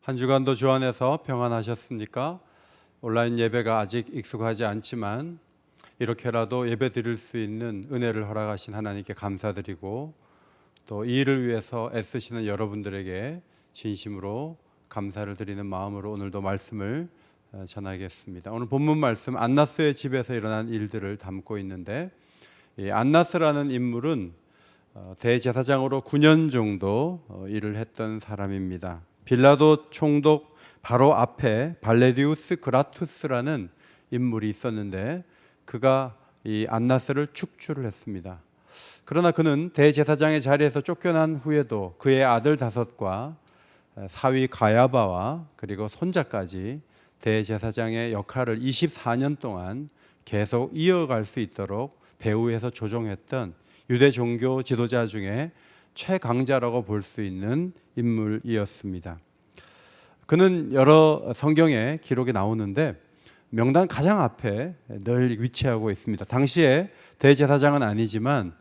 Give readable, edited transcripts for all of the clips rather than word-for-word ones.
한 주간도 주 안에서 평안하셨습니까? 온라인 예배가 아직 익숙하지 않지만 이렇게라도 예배 드릴 수 있는 은혜를 허락하신 하나님께 감사드리고 또 이 일을 위해서 애쓰시는 여러분들에게 진심으로 감사를 드리는 마음으로 오늘도 말씀을 전하겠습니다. 오늘 본문 말씀 안나스의 집에서 일어난 일들을 담고 있는데, 이 안나스라는 인물은 대제사장으로 9년 정도 일을 했던 사람입니다. 빌라도 총독 바로 앞에 발레리우스 그라투스라는 인물이 있었는데 그가 이 안나스를 축출을 했습니다. 그러나 그는 대제사장의 자리에서 쫓겨난 후에도 그의 아들 5과 사위 가야바와 그리고 손자까지 대제사장의 역할을 24년 동안 계속 이어갈 수 있도록 배후에서 조종했던 유대 종교 지도자 중에 최강자라고 볼 수 있는 인물이었습니다. 그는 여러 성경에 기록이 나오는데 명단 가장 앞에 늘 위치하고 있습니다. 당시에 대제사장은 아니지만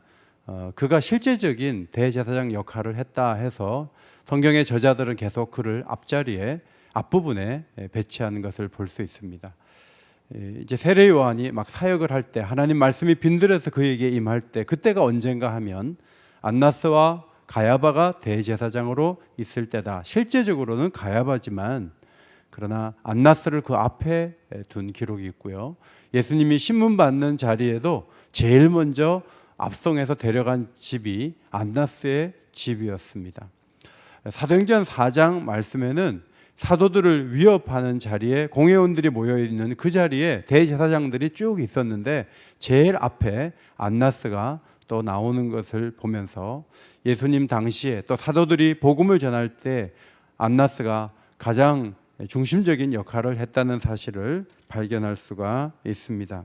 그가 실제적인 대제사장 역할을 했다 해서 성경의 저자들은 계속 그를 앞자리에 앞부분에 배치하는 것을 볼 수 있습니다. 이제 세례 요한이 막 사역을 할 때 하나님 말씀이 빈들에서 그에게 임할 때 그때가 언젠가 하면 안나스와 가야바가 대제사장으로 있을 때다. 실제적으로는 가야바지만 그러나 안나스를 그 앞에 둔 기록이 있고요. 예수님이 신문 받는 자리에도 제일 먼저 앞송에서 데려간 집이 안나스의 집이었습니다. 사도행전 4장 말씀에는 사도들을 위협하는 자리에 공회원들이 모여있는 그 자리에 대제사장들이 쭉 있었는데 제일 앞에 안나스가 또 나오는 것을 보면서 예수님 당시에 또 사도들이 복음을 전할 때 안나스가 가장 중심적인 역할을 했다는 사실을 발견할 수가 있습니다.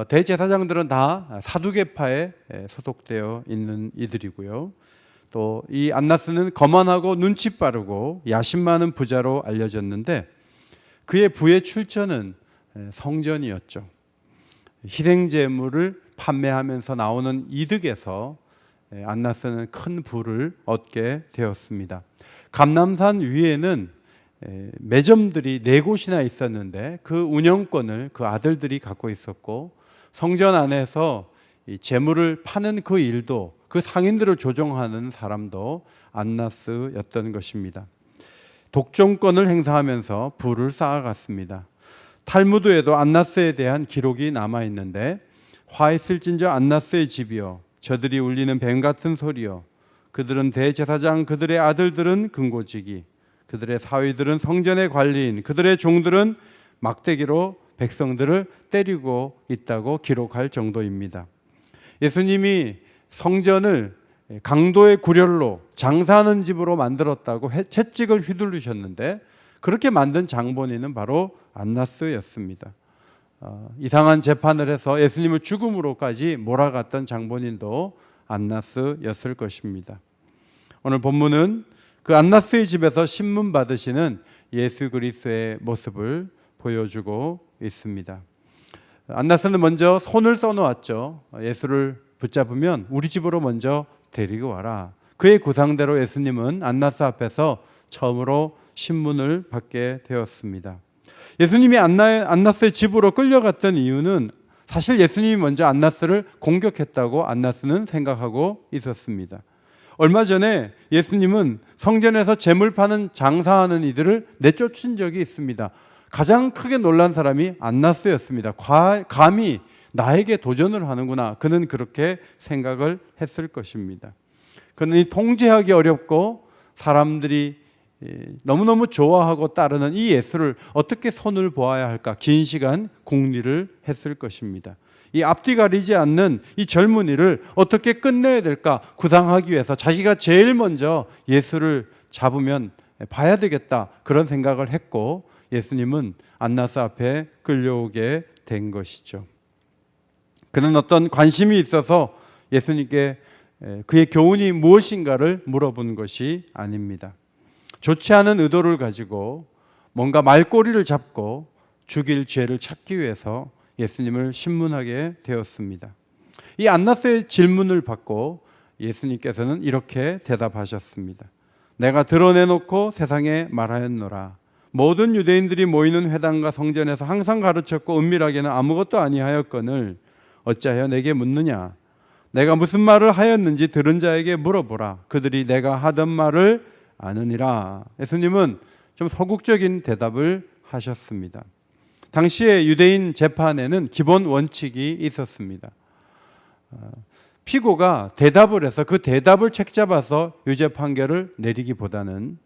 대제사장들은 다 사두개파에 소속되어 있는 이들이고요. 또 이 안나스는 거만하고 눈치 빠르고 야심 많은 부자로 알려졌는데 그의 부의 출처는 성전이었죠. 희생제물을 판매하면서 나오는 이득에서 안나스는 큰 부를 얻게 되었습니다. 감람산 위에는 매점들이 4곳이나 있었는데 그 운영권을 그 아들들이 갖고 있었고 성전 안에서 이 제물을 파는 그 일도 그 상인들을 조종하는 사람도 안나스였던 것입니다. 독점권을 행사하면서 부를 쌓아갔습니다. 탈무드에도 안나스에 대한 기록이 남아 있는데 화 있을진저 안나스의 집이여 저들이 울리는 뱀 같은 소리여 그들은 대제사장 그들의 아들들은 금고지기 그들의 사위들은 성전의 관리인 그들의 종들은 막대기로 백성들을 때리고 있다고 기록할 정도입니다. 예수님이 성전을 강도의 구렬로 장사하는 집으로 만들었다고 채찍을 휘둘르셨는데 그렇게 만든 장본인은 바로 안나스였습니다. 이상한 재판을 해서 예수님을 죽음으로까지 몰아갔던 장본인도 안나스였을 것입니다. 오늘 본문은 그 안나스의 집에서 신문 받으시는 예수 그리스도의 모습을 보여주고 있습니다. 안나스는 먼저 손을 써놓았죠. 예수를 붙잡으면 우리 집으로 먼저 데리고 와라. 그의 구상대로 예수님은 안나스 앞에서 처음으로 신문을 받게 되었습니다. 예수님이 안나스의 집으로 끌려갔던 이유는 사실 예수님이 먼저 안나스를 공격했다고 안나스는 생각하고 있었습니다. 얼마 전에 예수님은 성전에서 제물 파는 장사하는 이들을 내쫓은 적이 있습니다. 가장 크게 놀란 사람이 안나스였습니다. 감히 나에게 도전을 하는구나. 그는 그렇게 생각을 했을 것입니다. 그는 이 통제하기 어렵고 사람들이 너무너무 좋아하고 따르는 이 예수를 어떻게 손을 보아야 할까 긴 시간 궁리를 했을 것입니다. 이 앞뒤 가리지 않는 이 젊은이를 어떻게 끝내야 될까 구상하기 위해서 자기가 제일 먼저 예수를 잡으면 봐야 되겠다 그런 생각을 했고 예수님은 안나스 앞에 끌려오게 된 것이죠. 그는 어떤 관심이 있어서 예수님께 그의 교훈이 무엇인가를 물어본 것이 아닙니다. 좋지 않은 의도를 가지고 뭔가 말꼬리를 잡고 죽일 죄를 찾기 위해서 예수님을 신문하게 되었습니다. 이 안나스의 질문을 받고 예수님께서는 이렇게 대답하셨습니다. 내가 드러내놓고 세상에 말하였노라. 모든 유대인들이 모이는 회당과 성전에서 항상 가르쳤고 은밀하게는 아무것도 아니하였거늘 어찌하여 내게 묻느냐. 내가 무슨 말을 하였는지 들은 자에게 물어보라. 그들이 내가 하던 말을 아느니라. 예수님은 좀 소극적인 대답을 하셨습니다. 당시의 유대인 재판에는 기본 원칙이 있었습니다. 피고가 대답을 해서 그 대답을 책잡아서 유죄 판결을 내리기보다는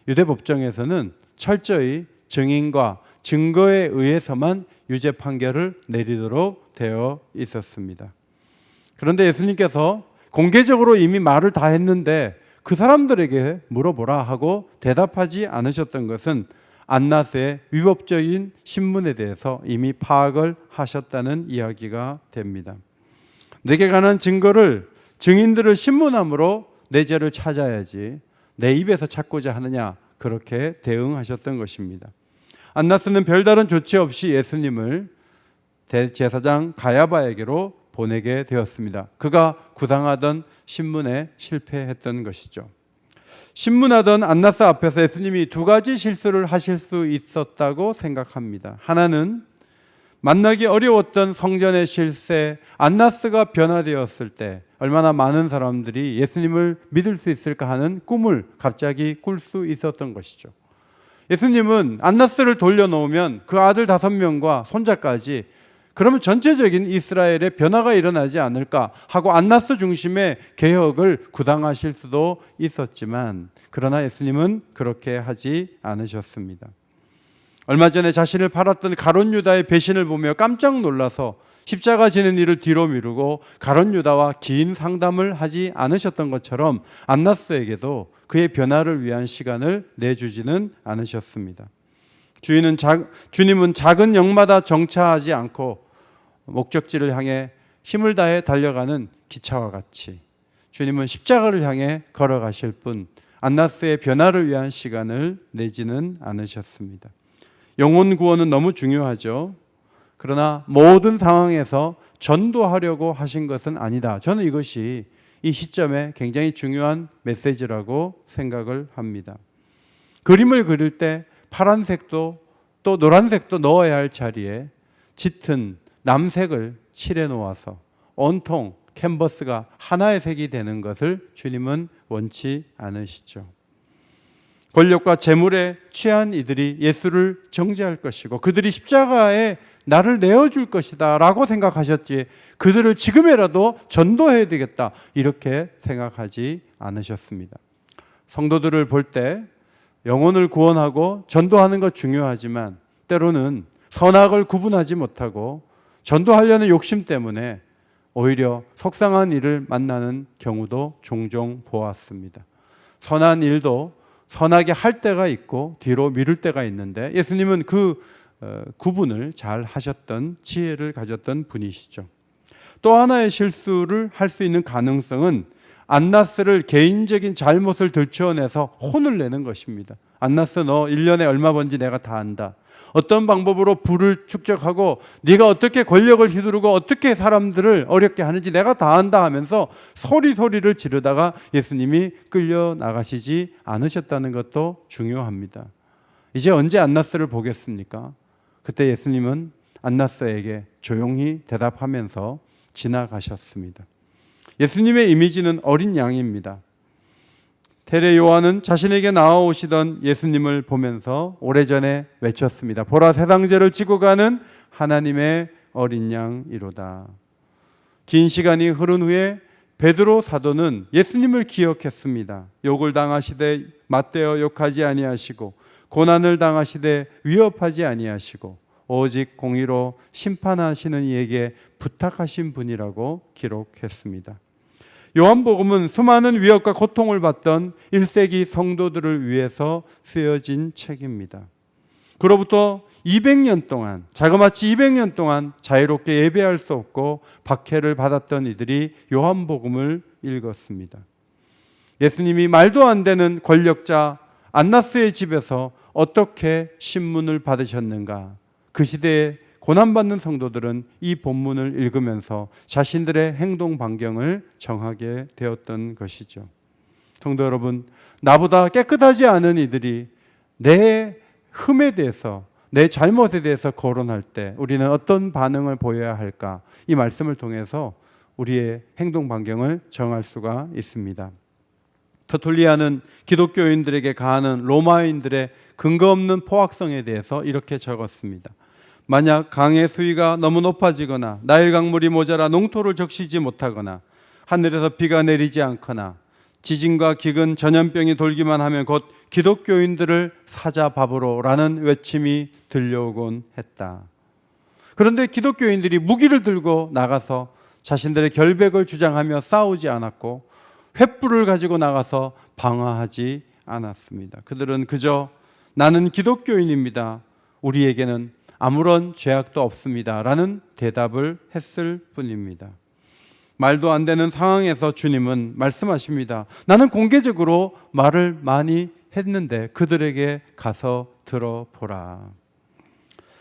유대 법정에서는 철저히 증인과 증거에 의해서만 유죄 판결을 내리도록 되어 있었습니다. 그런데 예수님께서 공개적으로 이미 말을 다 했는데 그 사람들에게 물어보라 하고 대답하지 않으셨던 것은 안나스의 위법적인 신문에 대해서 이미 파악을 하셨다는 이야기가 됩니다. 내게 관한 증거를 증인들을 신문함으로 내 죄를 찾아야지 내 입에서 찾고자 하느냐, 그렇게 대응하셨던 것입니다. 안나스는 별다른 조치 없이 예수님을 대제사장 가야바에게로 보내게 되었습니다. 그가 구상하던 신문에 실패했던 것이죠. 신문하던 안나스 앞에서 예수님이 두 가지 실수를 하실 수 있었다고 생각합니다. 하나는 만나기 어려웠던 성전의 실세, 안나스가 변화되었을 때 얼마나 많은 사람들이 예수님을 믿을 수 있을까 하는 꿈을 갑자기 꿀 수 있었던 것이죠. 예수님은 안나스를 돌려놓으면 그 아들 5명과 손자까지, 그러면 전체적인 이스라엘의 변화가 일어나지 않을까 하고 안나스 중심의 개혁을 구상하실 수도 있었지만, 그러나 예수님은 그렇게 하지 않으셨습니다. 얼마 전에 자신을 팔았던 가룟 유다의 배신을 보며 깜짝 놀라서 십자가 지는 일을 뒤로 미루고 가룟 유다와 긴 상담을 하지 않으셨던 것처럼 안나스에게도 그의 변화를 위한 시간을 내주지는 않으셨습니다. 주님은 작은 영마다 정차하지 않고 목적지를 향해 힘을 다해 달려가는 기차와 같이 주님은 십자가를 향해 걸어가실 뿐 안나스의 변화를 위한 시간을 내지는 않으셨습니다. 영혼 구원은 너무 중요하죠. 그러나 모든 상황에서 전도하려고 하신 것은 아니다. 저는 이것이 이 시점에 굉장히 중요한 메시지라고 생각을 합니다. 그림을 그릴 때 파란색도 또 노란색도 넣어야 할 자리에 짙은 남색을 칠해 놓아서 온통 캔버스가 하나의 색이 되는 것을 주님은 원치 않으시죠. 권력과 재물에 취한 이들이 예수를 정죄할 것이고 그들이 십자가에 나를 내어줄 것이다 라고 생각하셨지, 그들을 지금이라도 전도해야 되겠다 이렇게 생각하지 않으셨습니다. 성도들을 볼 때 영혼을 구원하고 전도하는 것 중요하지만 때로는 선악을 구분하지 못하고 전도하려는 욕심 때문에 오히려 속상한 일을 만나는 경우도 종종 보았습니다. 선한 일도 선하게 할 때가 있고 뒤로 미룰 때가 있는데 예수님은 그 구분을 잘 하셨던 지혜를 가졌던 분이시죠. 또 하나의 실수를 할 수 있는 가능성은 안나스를 개인적인 잘못을 들추어내서 혼을 내는 것입니다. 안나스, 너 1년에 얼마 번지 내가 다 안다. 어떤 방법으로 부를 축적하고 네가 어떻게 권력을 휘두르고 어떻게 사람들을 어렵게 하는지 내가 다 안다 하면서 소리를 지르다가 예수님이 끌려 나가시지 않으셨다는 것도 중요합니다. 이제 언제 안나스를 보겠습니까? 그때 예수님은 안나스에게 조용히 대답하면서 지나가셨습니다. 예수님의 이미지는 어린 양입니다. 테레 요한은 자신에게 나아오시던 예수님을 보면서 오래전에 외쳤습니다. 보라, 세상 죄를 지고 가는 하나님의 어린 양이로다. 긴 시간이 흐른 후에 베드로 사도는 예수님을 기억했습니다. 욕을 당하시되 맞대어 욕하지 아니하시고 고난을 당하시되 위협하지 아니하시고 오직 공의로 심판하시는 이에게 부탁하신 분이라고 기록했습니다. 요한복음은 수많은 위협과 고통을 받던 1세기 성도들을 위해서 쓰여진 책입니다. 그로부터 200년 동안, 자그마치 200년 동안 자유롭게 예배할 수 없고 박해를 받았던 이들이 요한복음을 읽었습니다. 예수님이 말도 안 되는 권력자 안나스의 집에서 어떻게 신문을 받으셨는가? 그 시대에 고난받는 성도들은 이 본문을 읽으면서 자신들의 행동 반경을 정하게 되었던 것이죠. 성도 여러분, 나보다 깨끗하지 않은 이들이 내 흠에 대해서, 내 잘못에 대해서 거론할 때 우리는 어떤 반응을 보여야 할까? 이 말씀을 통해서 우리의 행동 반경을 정할 수가 있습니다. 터툴리아는 기독교인들에게 가하는 로마인들의 근거 없는 포악성에 대해서 이렇게 적었습니다. 만약 강의 수위가 너무 높아지거나 나일 강물이 모자라 농토를 적시지 못하거나 하늘에서 비가 내리지 않거나 지진과 기근, 전염병이 돌기만 하면 곧 기독교인들을 사자밥으로라는 외침이 들려오곤 했다. 그런데 기독교인들이 무기를 들고 나가서 자신들의 결백을 주장하며 싸우지 않았고 횃불을 가지고 나가서 방화하지 않았습니다. 그들은 그저 나는 기독교인입니다. 우리에게는 아무런 죄악도 없습니다. 라는 대답을 했을 뿐입니다. 말도 안 되는 상황에서 주님은 말씀하십니다. 나는 공개적으로 말을 많이 했는데 그들에게 가서 들어보라.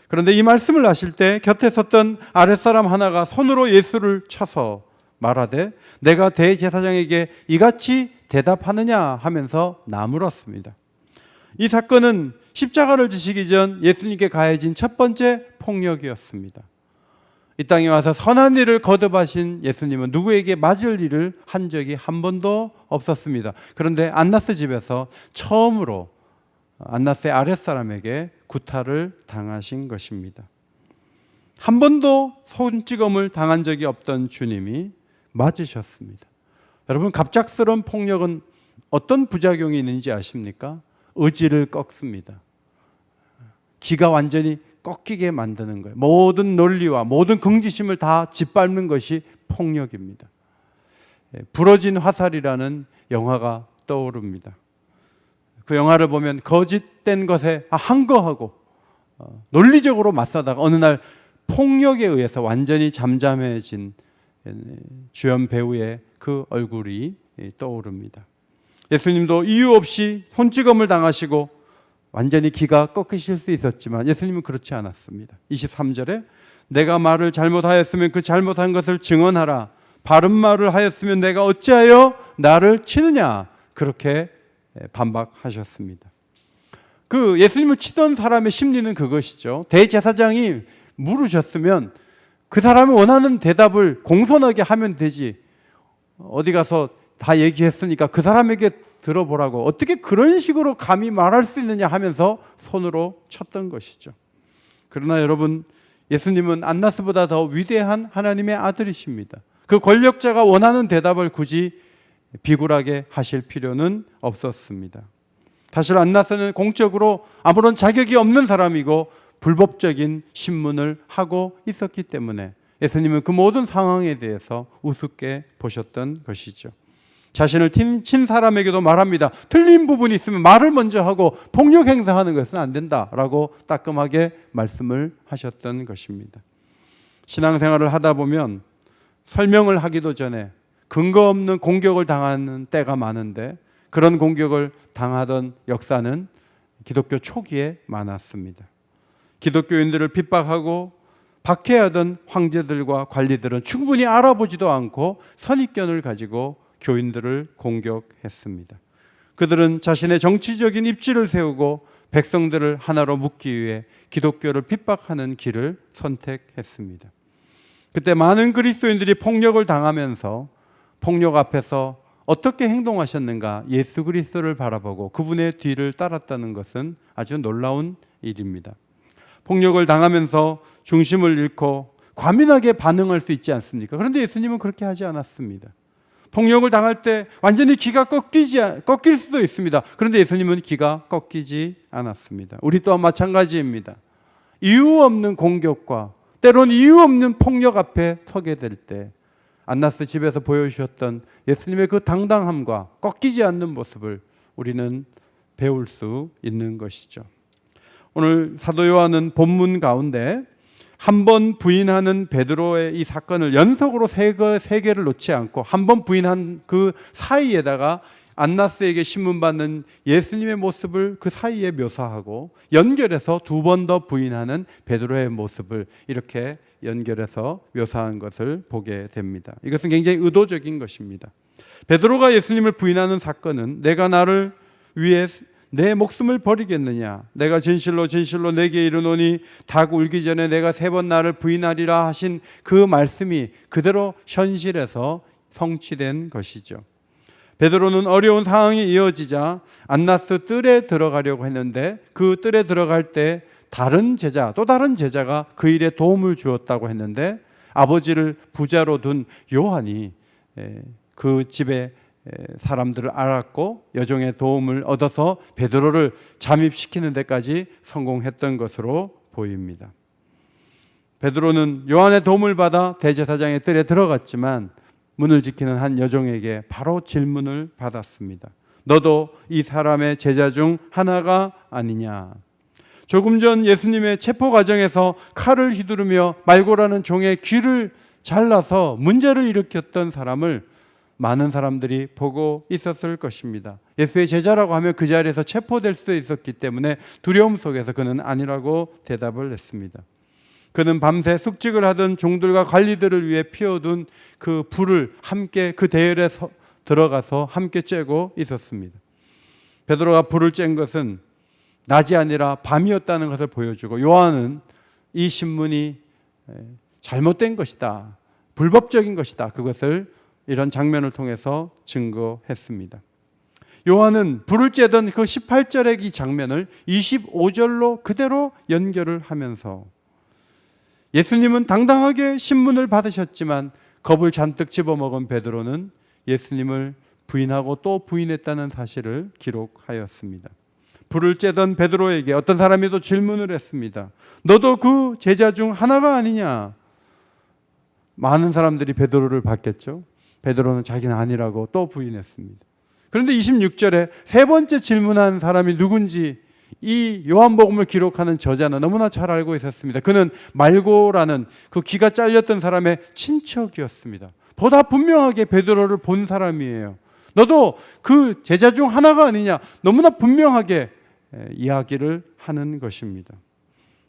그런데 이 말씀을 하실 때 곁에 섰던 아랫사람 하나가 손으로 예수를 쳐서 말하되 내가 대제사장에게 이같이 대답하느냐 하면서 나물었습니다. 이 사건은 십자가를 지시기 전 예수님께 가해진 첫 번째 폭력이었습니다. 이 땅에 와서 선한 일을 거듭하신 예수님은 누구에게 맞을 일을 한 적이 한 번도 없었습니다. 그런데 안나스 집에서 처음으로 안나스의 아랫사람에게 구타를 당하신 것입니다. 한 번도 손찌검을 당한 적이 없던 주님이 맞으셨습니다. 여러분, 갑작스러운 폭력은 어떤 부작용이 있는지 아십니까? 의지를 꺾습니다. 기가 완전히 꺾이게 만드는 거예요. 모든 논리와 모든 긍지심을 다 짓밟는 것이 폭력입니다. 부러진 화살이라는 영화가 떠오릅니다. 그 영화를 보면 거짓된 것에 항거하고 논리적으로 맞서다가 어느 날 폭력에 의해서 완전히 잠잠해진 주연 배우의 그 얼굴이 떠오릅니다. 예수님도 이유 없이 손찌검을 당하시고 완전히 기가 꺾이실 수 있었지만 예수님은 그렇지 않았습니다. 23절에 내가 말을 잘못하였으면 그 잘못한 것을 증언하라. 바른 말을 하였으면 내가 어찌하여 나를 치느냐. 그렇게 반박하셨습니다. 그 예수님을 치던 사람의 심리는 그것이죠. 대제사장이 물으셨으면 그 사람이 원하는 대답을 공손하게 하면 되지. 어디 가서 다 얘기했으니까 그 사람에게 들어보라고 어떻게 그런 식으로 감히 말할 수 있느냐 하면서 손으로 쳤던 것이죠. 그러나 여러분, 예수님은 안나스보다 더 위대한 하나님의 아들이십니다. 그 권력자가 원하는 대답을 굳이 비굴하게 하실 필요는 없었습니다. 사실 안나스는 공적으로 아무런 자격이 없는 사람이고 불법적인 신문을 하고 있었기 때문에 예수님은 그 모든 상황에 대해서 우습게 보셨던 것이죠. 자신을 친 사람에게도 말합니다. 틀린 부분이 있으면 말을 먼저 하고 폭력 행사하는 것은 안 된다라고 따끔하게 말씀을 하셨던 것입니다. 신앙생활을 하다 보면 설명을 하기도 전에 근거 없는 공격을 당하는 때가 많은데 그런 공격을 당하던 역사는 기독교 초기에 많았습니다. 기독교인들을 핍박하고 박해하던 황제들과 관리들은 충분히 알아보지도 않고 선입견을 가지고 교인들을 공격했습니다. 그들은 자신의 정치적인 입지를 세우고 백성들을 하나로 묶기 위해 기독교를 핍박하는 길을 선택했습니다. 그때 많은 그리스도인들이 폭력을 당하면서 폭력 앞에서 어떻게 행동하셨는가 예수 그리스도를 바라보고 그분의 뒤를 따랐다는 것은 아주 놀라운 일입니다. 폭력을 당하면서 중심을 잃고 과민하게 반응할 수 있지 않습니까? 그런데 예수님은 그렇게 하지 않았습니다. 폭력을 당할 때 완전히 기가 꺾일 수도 있습니다. 그런데 예수님은 기가 꺾이지 않았습니다. 우리 또한 마찬가지입니다. 이유 없는 공격과 때론 이유 없는 폭력 앞에 서게 될 때 안나스 집에서 보여주셨던 예수님의 그 당당함과 꺾이지 않는 모습을 우리는 배울 수 있는 것이죠. 오늘 사도 요한은 본문 가운데 한 번 부인하는 베드로의 이 사건을 연속으로 세 개를 놓지 않고 한 번 부인한 그 사이에다가 안나스에게 신문받는 예수님의 모습을 그 사이에 묘사하고 연결해서 두 번 더 부인하는 베드로의 모습을 이렇게 연결해서 묘사한 것을 보게 됩니다. 이것은 굉장히 의도적인 것입니다. 베드로가 예수님을 부인하는 사건은 내가 나를 위해 내 목숨을 버리겠느냐, 내가 진실로 진실로 내게 이르노니 닭 울기 전에 내가 3번 나를 부인하리라 하신 그 말씀이 그대로 현실에서 성취된 것이죠. 베드로는 어려운 상황이 이어지자 안나스 뜰에 들어가려고 했는데 그 뜰에 들어갈 때 또 다른 제자가 그 일에 도움을 주었다고 했는데 아버지를 부자로 둔 요한이 그 집에 사람들을 알았고 여종의 도움을 얻어서 베드로를 잠입시키는 데까지 성공했던 것으로 보입니다. 베드로는 요한의 도움을 받아 대제사장의 뜰에 들어갔지만 문을 지키는 한 여종에게 바로 질문을 받았습니다. 너도 이 사람의 제자 중 하나가 아니냐? 조금 전 예수님의 체포 과정에서 칼을 휘두르며 말고라는 종의 귀를 잘라서 문제를 일으켰던 사람을 많은 사람들이 보고 있었을 것입니다. 예수의 제자라고 하면 그 자리에서 체포될 수도 있었기 때문에 두려움 속에서 그는 아니라고 대답을 했습니다. 그는 밤새 숙직을 하던 종들과 관리들을 위해 피워둔 그 불을 함께 그 대열에 들어가서 함께 쬐고 있었습니다. 베드로가 불을 쬐은 것은 낮이 아니라 밤이었다는 것을 보여주고 요한은 이 신문이 잘못된 것이다, 불법적인 것이다, 그것을 이런 장면을 통해서 증거했습니다. 요한은 불을 쬐던 그 18절의 이 장면을 25절로 그대로 연결을 하면서 예수님은 당당하게 신문을 받으셨지만 겁을 잔뜩 집어먹은 베드로는 예수님을 부인하고 또 부인했다는 사실을 기록하였습니다. 불을 쬐던 베드로에게 어떤 사람이 또 질문을 했습니다. 너도 그 제자 중 하나가 아니냐? 많은 사람들이 베드로를 봤겠죠. 베드로는 자기는 아니라고 또 부인했습니다. 그런데 26절에 세 번째 질문한 사람이 누군지 이 요한복음을 기록하는 저자는 너무나 잘 알고 있었습니다. 그는 말고라는 그 귀가 잘렸던 사람의 친척이었습니다. 보다 분명하게 베드로를 본 사람이에요. 너도 그 제자 중 하나가 아니냐? 너무나 분명하게 이야기를 하는 것입니다.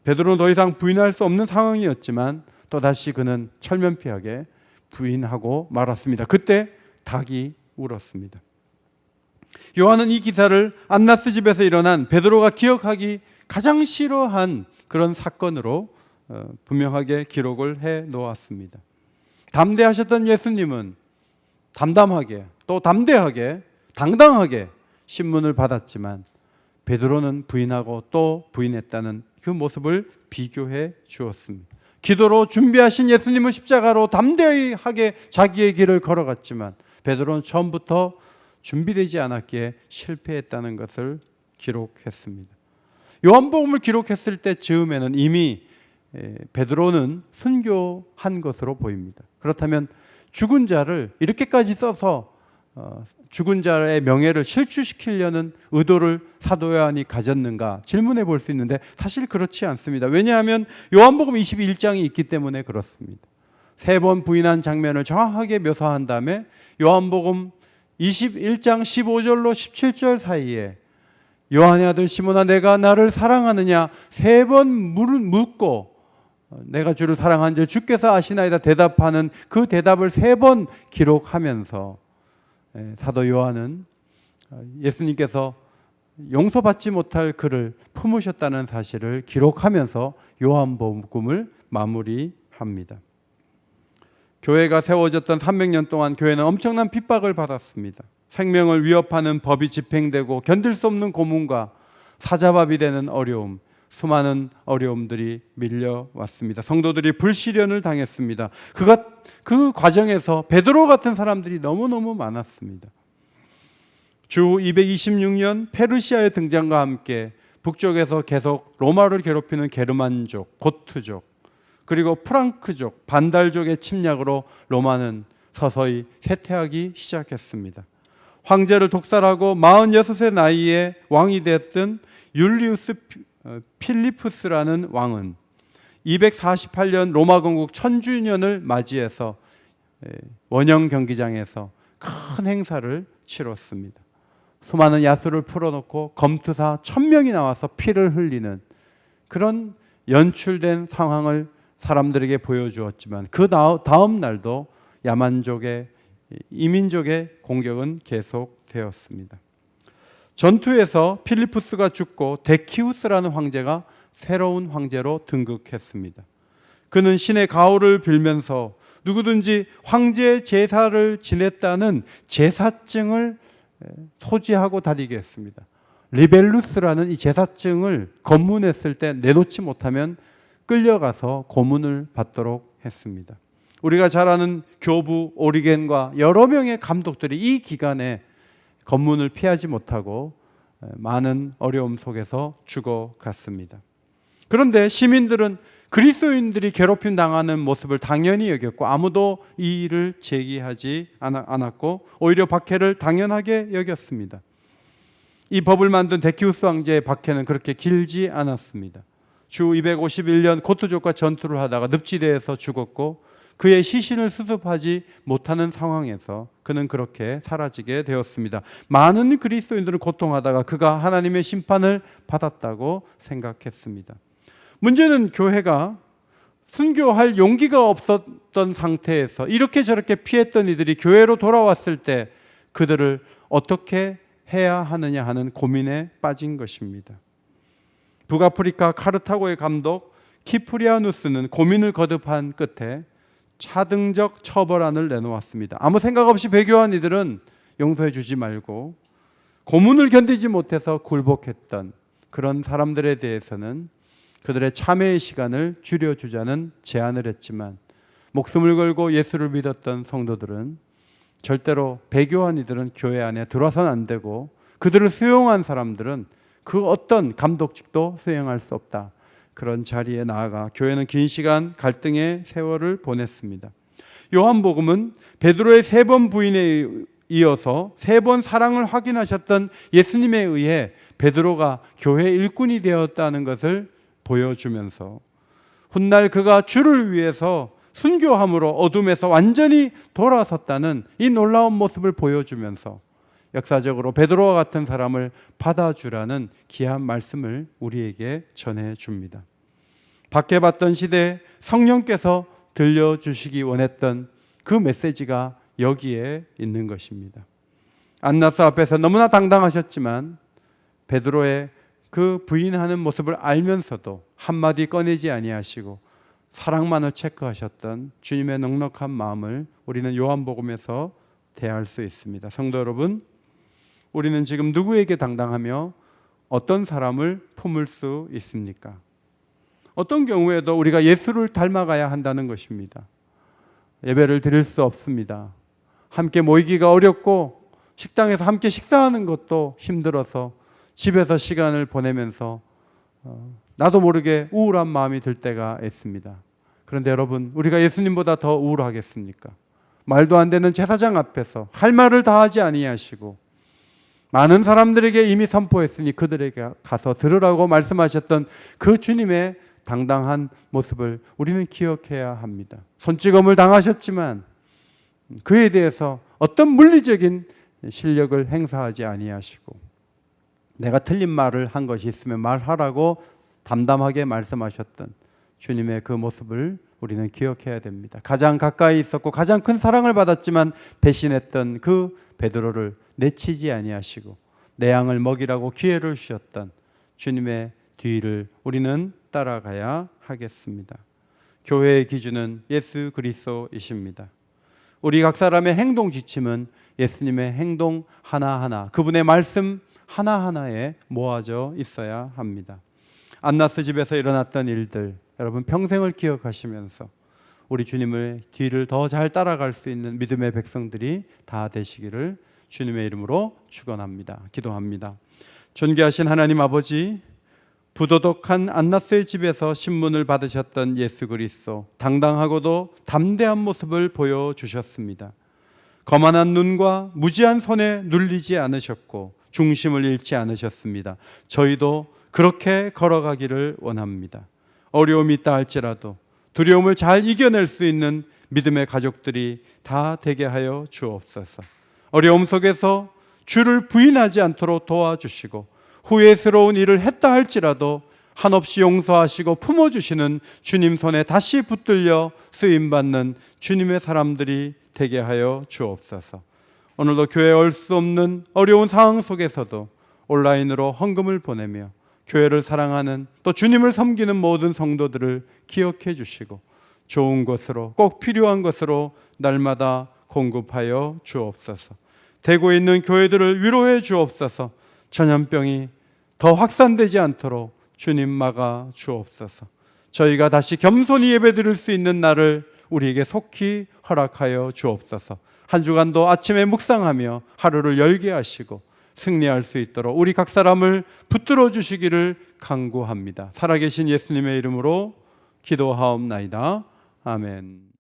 베드로는 더 이상 부인할 수 없는 상황이었지만 또다시 그는 철면피하게 부인하고 말았습니다. 그때 닭이 울었습니다. 요한은 이 기사를 안나스 집에서 일어난 베드로가 기억하기 가장 싫어한 그런 사건으로 분명하게 기록을 해 놓았습니다. 담대하셨던 예수님은 담담하게 또 담대하게 당당하게 신문을 받았지만 베드로는 부인하고 또 부인했다는 그 모습을 비교해 주었습니다. 기도로 준비하신 예수님은 십자가로 담대하게 자기의 길을 걸어갔지만 베드로는 처음부터 준비되지 않았기에 실패했다는 것을 기록했습니다. 요한복음을 기록했을 때 즈음에는 이미 베드로는 순교한 것으로 보입니다. 그렇다면 죽은 자를 이렇게까지 써서 죽은 자의 명예를 실추시키려는 의도를 사도 요한이 가졌는가 질문해 볼 수 있는데 사실 그렇지 않습니다. 왜냐하면 요한복음 21장이 있기 때문에 그렇습니다. 3번 부인한 장면을 정확하게 묘사한 다음에 요한복음 21장 15절로 17절 사이에 요한의 아들 시몬아 내가 나를 사랑하느냐 3번 묻고 내가 주를 사랑한 줄 주께서 아시나이다 대답하는 그 대답을 3번 기록하면서 사도 요한은 예수님께서 용서받지 못할 그를 품으셨다는 사실을 기록하면서 요한복음을 마무리합니다. 교회가 세워졌던 300년 동안 교회는 엄청난 핍박을 받았습니다. 생명을 위협하는 법이 집행되고 견딜 수 없는 고문과 사자밥이 되는 어려움, 수많은 어려움들이 밀려왔습니다. 성도들이 불시련을 당했습니다. 그 과정에서 베드로 같은 사람들이 너무너무 많았습니다. 주 226년 페르시아의 등장과 함께 북쪽에서 계속 로마를 괴롭히는 게르만족, 고트족, 그리고 프랑크족, 반달족의 침략으로 로마는 서서히 쇠퇴하기 시작했습니다. 황제를 독살하고 46세 나이에 왕이 됐던 율리우스 필리푸스라는 왕은 248년 로마 건국 1000주년을 맞이해서 원형 경기장에서 큰 행사를 치렀습니다. 수많은 야수를 풀어놓고 검투사 1000명이 나와서 피를 흘리는 그런 연출된 상황을 사람들에게 보여주었지만 그 다음 날도 야만족의 이민족의 공격은 계속되었습니다. 전투에서 필리푸스가 죽고 데키우스라는 황제가 새로운 황제로 등극했습니다. 그는 신의 가호를 빌면서 누구든지 황제 제사를 지냈다는 제사증을 소지하고 다니게 했습니다. 리벨루스라는 이 제사증을 검문했을 때 내놓지 못하면 끌려가서 고문을 받도록 했습니다. 우리가 잘 아는 교부 오리겐과 여러 명의 감독들이 이 기간에 검문을 피하지 못하고 많은 어려움 속에서 죽어갔습니다. 그런데 시민들은 그리스도인들이 괴롭힘 당하는 모습을 당연히 여겼고 아무도 이 일을 제기하지 않았고 오히려 박해를 당연하게 여겼습니다. 이 법을 만든 데키우스 황제의 박해는 그렇게 길지 않았습니다. 주 251년 고트족과 전투를 하다가 늪지대에서 죽었고 그의 시신을 수습하지 못하는 상황에서 그는 그렇게 사라지게 되었습니다. 많은 그리스도인들은 고통하다가 그가 하나님의 심판을 받았다고 생각했습니다. 문제는 교회가 순교할 용기가 없었던 상태에서 이렇게 저렇게 피했던 이들이 교회로 돌아왔을 때 그들을 어떻게 해야 하느냐 하는 고민에 빠진 것입니다. 북아프리카 카르타고의 감독 키프리아누스는 고민을 거듭한 끝에 차등적 처벌안을 내놓았습니다. 아무 생각 없이 배교한 이들은 용서해 주지 말고 고문을 견디지 못해서 굴복했던 그런 사람들에 대해서는 그들의 참회의 시간을 줄여주자는 제안을 했지만 목숨을 걸고 예수를 믿었던 성도들은 절대로 배교한 이들은 교회 안에 들어와서는 안 되고 그들을 수용한 사람들은 그 어떤 감독직도 수행할 수 없다. 그런 자리에 나아가 교회는 긴 시간 갈등의 세월을 보냈습니다. 요한복음은 베드로의 3번 부인에 이어서 3번 사랑을 확인하셨던 예수님에 의해 베드로가 교회 일꾼이 되었다는 것을 보여주면서 훗날 그가 주를 위해서 순교함으로 어둠에서 완전히 돌아섰다는 이 놀라운 모습을 보여주면서 역사적으로 베드로와 같은 사람을 받아주라는 귀한 말씀을 우리에게 전해줍니다. 박해받던 시대에 성령께서 들려주시기 원했던 그 메시지가 여기에 있는 것입니다. 안나스 앞에서 너무나 당당하셨지만 베드로의 그 부인하는 모습을 알면서도 한마디 꺼내지 아니하시고 사랑만을 체크하셨던 주님의 넉넉한 마음을 우리는 요한복음에서 대할 수 있습니다. 성도 여러분, 우리는 지금 누구에게 당당하며 어떤 사람을 품을 수 있습니까? 어떤 경우에도 우리가 예수를 닮아가야 한다는 것입니다. 예배를 드릴 수 없습니다. 함께 모이기가 어렵고 식당에서 함께 식사하는 것도 힘들어서 집에서 시간을 보내면서 나도 모르게 우울한 마음이 들 때가 있습니다. 그런데 여러분, 우리가 예수님보다 더 우울하겠습니까? 말도 안 되는 제사장 앞에서 할 말을 다 하지 아니하시고 많은 사람들에게 이미 선포했으니 그들에게 가서 들으라고 말씀하셨던 그 주님의 당당한 모습을 우리는 기억해야 합니다. 손찌검을 당하셨지만 그에 대해서 어떤 물리적인 실력을 행사하지 아니하시고 내가 틀린 말을 한 것이 있으면 말하라고 담담하게 말씀하셨던 주님의 그 모습을 우리는 기억해야 됩니다. 가장 가까이 있었고 가장 큰 사랑을 받았지만 배신했던 그 베드로를 내치지 아니하시고 내 양을 먹이라고 기회를 주셨던 주님의 뒤를 우리는 따라가야 하겠습니다. 교회의 기준은 예수 그리스도이십니다. 우리 각 사람의 행동 지침은 예수님의 행동 하나하나, 그분의 말씀 하나하나에 모아져 있어야 합니다. 안나스 집에서 일어났던 일들, 여러분 평생을 기억하시면서 우리 주님의 뒤를 더 잘 따라갈 수 있는 믿음의 백성들이 다 되시기를 주님의 이름으로 축원합니다. 기도합니다. 존귀하신 하나님 아버지, 부도덕한 안나스의 집에서 신문을 받으셨던 예수 그리스도, 당당하고도 담대한 모습을 보여주셨습니다. 거만한 눈과 무지한 손에 눌리지 않으셨고 중심을 잃지 않으셨습니다. 저희도 그렇게 걸어가기를 원합니다. 어려움이 있다 할지라도 두려움을 잘 이겨낼 수 있는 믿음의 가족들이 다 되게 하여 주옵소서. 어려움 속에서 주를 부인하지 않도록 도와주시고 후회스러운 일을 했다 할지라도 한없이 용서하시고 품어주시는 주님 손에 다시 붙들려 쓰임받는 주님의 사람들이 되게 하여 주옵소서. 오늘도 교회에 올 수 없는 어려운 상황 속에서도 온라인으로 헌금을 보내며 교회를 사랑하는 또 주님을 섬기는 모든 성도들을 기억해 주시고 좋은 것으로 꼭 필요한 것으로 날마다 공급하여 주옵소서. 되고 있는 교회들을 위로해 주옵소서. 전염병이 더 확산되지 않도록 주님 막아 주옵소서. 저희가 다시 겸손히 예배드릴 수 있는 날을 우리에게 속히 허락하여 주옵소서. 한 주간도 아침에 묵상하며 하루를 열게 하시고 승리할 수 있도록 우리 각 사람을 붙들어 주시기를 간구합니다. 살아계신 예수님의 이름으로 기도하옵나이다. 아멘.